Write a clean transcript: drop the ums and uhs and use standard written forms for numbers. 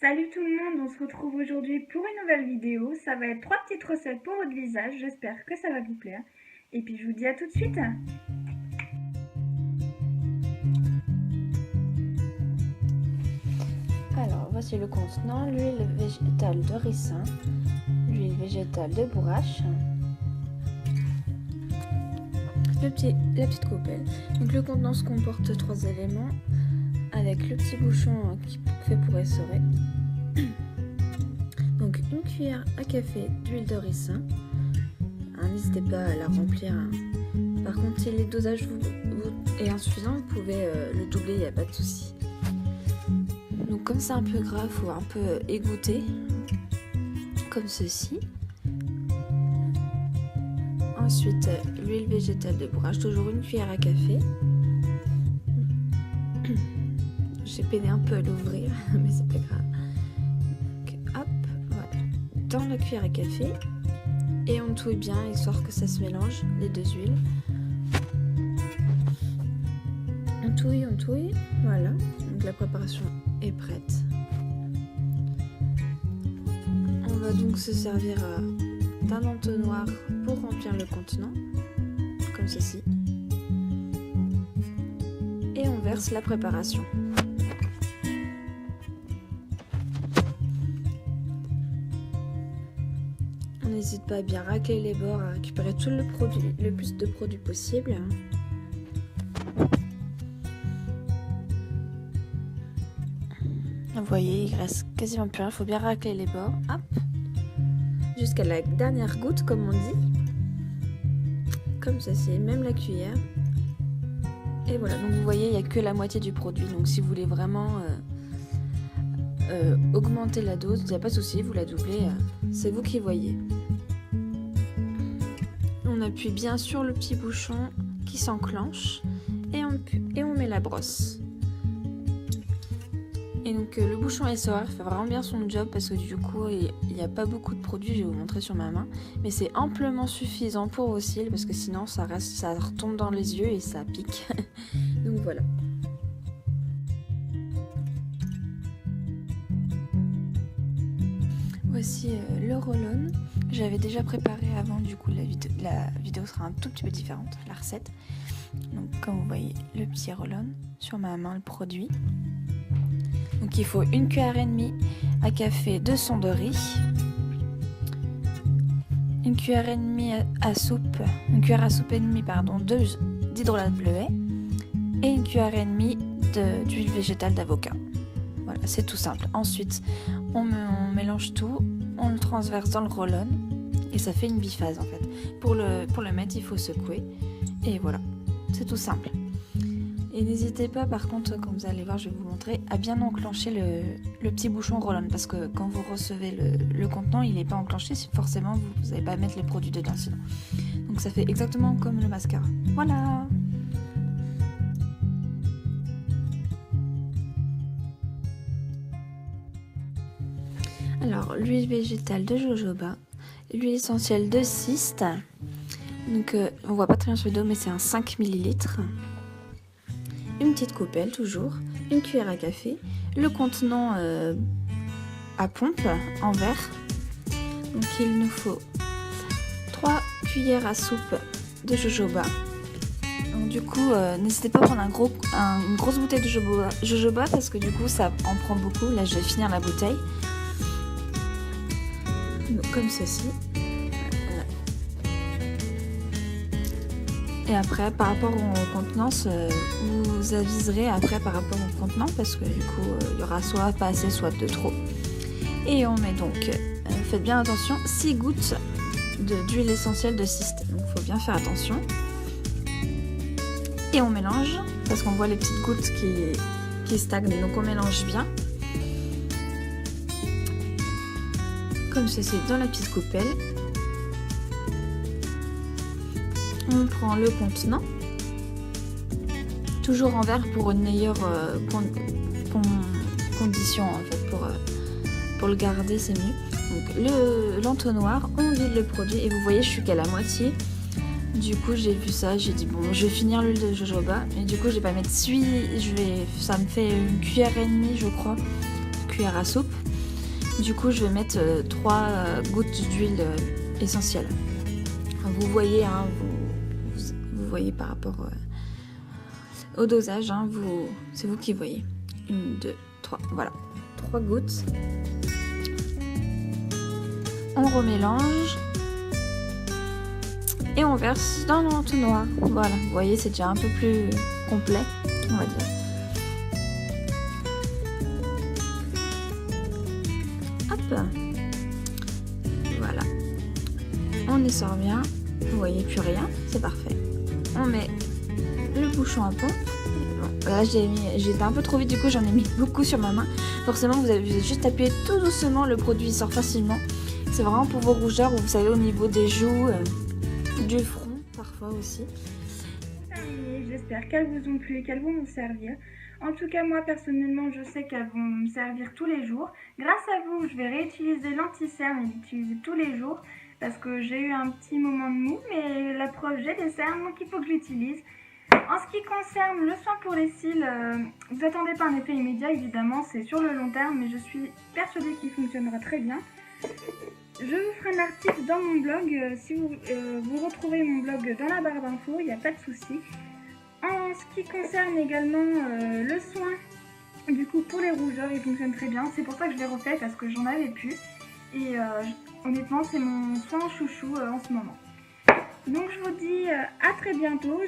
Salut tout le monde, on se retrouve aujourd'hui pour une nouvelle vidéo. Ça va être 3 petites recettes pour votre visage, j'espère que ça va vous plaire. Et puis je vous dis à tout de suite. Alors voici le contenant: l'huile végétale de ricin, l'huile végétale de bourrache, la petite coupelle. Donc le contenant se comporte 3 éléments avec le petit bouchon qui fait pour essorer. Donc une cuillère à café d'huile de ricin. N'hésitez pas à la remplir. Par contre, si le dosage est insuffisant, vous pouvez le doubler, il n'y a pas de souci. Donc comme c'est un peu gras, il faut un peu égoutter, comme ceci. Ensuite, l'huile végétale de bourrache, toujours une cuillère à café. J'ai peiné un peu à l'ouvrir, mais c'est pas grave. Donc, hop, voilà, dans la cuillère à café. Et on touille bien, histoire que ça se mélange, les deux huiles. On touille, voilà. Donc la préparation est prête. On va donc se servir d'un entonnoir pour remplir le contenant, comme ceci. Et on verse la préparation. On n'hésite pas à bien racler les bords, à récupérer tout le plus de produits possible. Vous voyez, il reste quasiment plus rien, il faut bien racler les bords, hop, jusqu'à la dernière goutte comme on dit, comme ceci, même la cuillère. Et voilà, donc vous voyez, il n'y a que la moitié du produit, donc si vous voulez vraiment augmenter la dose, il n'y a pas de souci, vous la doublez, c'est vous qui voyez. On appuie bien sur le petit bouchon qui s'enclenche et on met la brosse. Et donc le bouchon SOR fait vraiment bien son job parce que du coup il n'y a pas beaucoup de produits, je vais vous montrer sur ma main, mais c'est amplement suffisant pour vos cils parce que sinon ça retombe dans les yeux et ça pique. Donc voilà. Voici le roll-on. J'avais déjà préparé avant, du coup la vidéo sera un tout petit peu différente, la recette. Donc comme vous voyez, le petit roll-on sur ma main, le produit. Donc il faut une cuillère et demie à café de son de riz, une cuillère et demie à soupe et demie d'hydrolat de bleuet et une cuillère et demie d'huile végétale d'avocat. Voilà, c'est tout simple. Ensuite, on mélange tout, on le transverse dans le roll-on et ça fait une biphase en fait. Pour le mettre, il faut secouer et voilà, c'est tout simple. Et n'hésitez pas, par contre, comme vous allez voir, je vais vous montrer, à bien enclencher le petit bouchon roll-on parce que quand vous recevez le contenant, il n'est pas enclenché, forcément vous n'allez pas mettre les produits dedans sinon. Donc ça fait exactement comme le mascara. Voilà. Alors, l'huile végétale de jojoba, l'huile essentielle de cyste, donc on voit pas très bien sur le dos mais c'est un 5 ml. Une petite coupelle toujours, une cuillère à café, le contenant à pompe en verre. Donc il nous faut 3 cuillères à soupe de jojoba. Donc du coup, n'hésitez pas à prendre une grosse bouteille de jojoba parce que du coup ça en prend beaucoup. Là je vais finir la bouteille. Donc, comme ceci. Et après, par rapport aux contenances, vous aviserez après par rapport au contenant parce que du coup, il y aura soit pas assez, soit de trop. Et on met donc, faites bien attention, 6 gouttes d'huile essentielle de cyste. Donc, il faut bien faire attention. Et on mélange parce qu'on voit les petites gouttes qui stagnent. Donc, on mélange bien. Comme ceci dans la petite coupelle. On prend le contenant, toujours en verre pour une meilleure condition en fait, pour le garder c'est mieux. Donc l'entonnoir, on vide le produit et vous voyez je suis qu'à la moitié. Du coup j'ai vu ça, j'ai dit bon je vais finir l'huile de jojoba et du coup je vais pas mettre ça me fait une cuillère et demie je crois, cuillère à soupe. Du coup, je vais mettre 3 gouttes d'huile essentielle. Vous voyez, hein, vous voyez par rapport au dosage, hein, c'est vous qui voyez. 1, 2, 3, voilà. 3 gouttes. On remélange. Et on verse dans l'entonnoir. Voilà, vous voyez, c'est déjà un peu plus complet, on va dire. Hop. Voilà. On essore bien. Vous voyez plus rien, c'est parfait. On met le bouchon à pompe. Bon, là, j'étais un peu trop vite, du coup, j'en ai mis beaucoup sur ma main. Forcément, vous avez juste appuyé tout doucement, le produit sort facilement. C'est vraiment pour vos rougeurs, vous savez, au niveau des joues, du front, parfois aussi. J'espère qu'elles vous ont plu et qu'elles vont vous servir. En tout cas, moi, personnellement, je sais qu'elles vont me servir tous les jours. Grâce à vous, je vais réutiliser l'anti-cerne et l'utiliser tous les jours parce que j'ai eu un petit moment de mou, mais la preuve, j'ai des cernes, donc il faut que je l'utilise. En ce qui concerne le soin pour les cils, vous attendez pas un effet immédiat, évidemment, c'est sur le long terme, mais je suis persuadée qu'il fonctionnera très bien. Je vous ferai un article dans mon blog, si vous retrouvez mon blog dans la barre d'infos, il n'y a pas de souci. En ce qui concerne également le soin, du coup pour les rougeurs, il fonctionne très bien, c'est pour ça que je l'ai refait parce que j'en avais plus. Et honnêtement, c'est mon soin chouchou en ce moment. Donc je vous dis à très bientôt.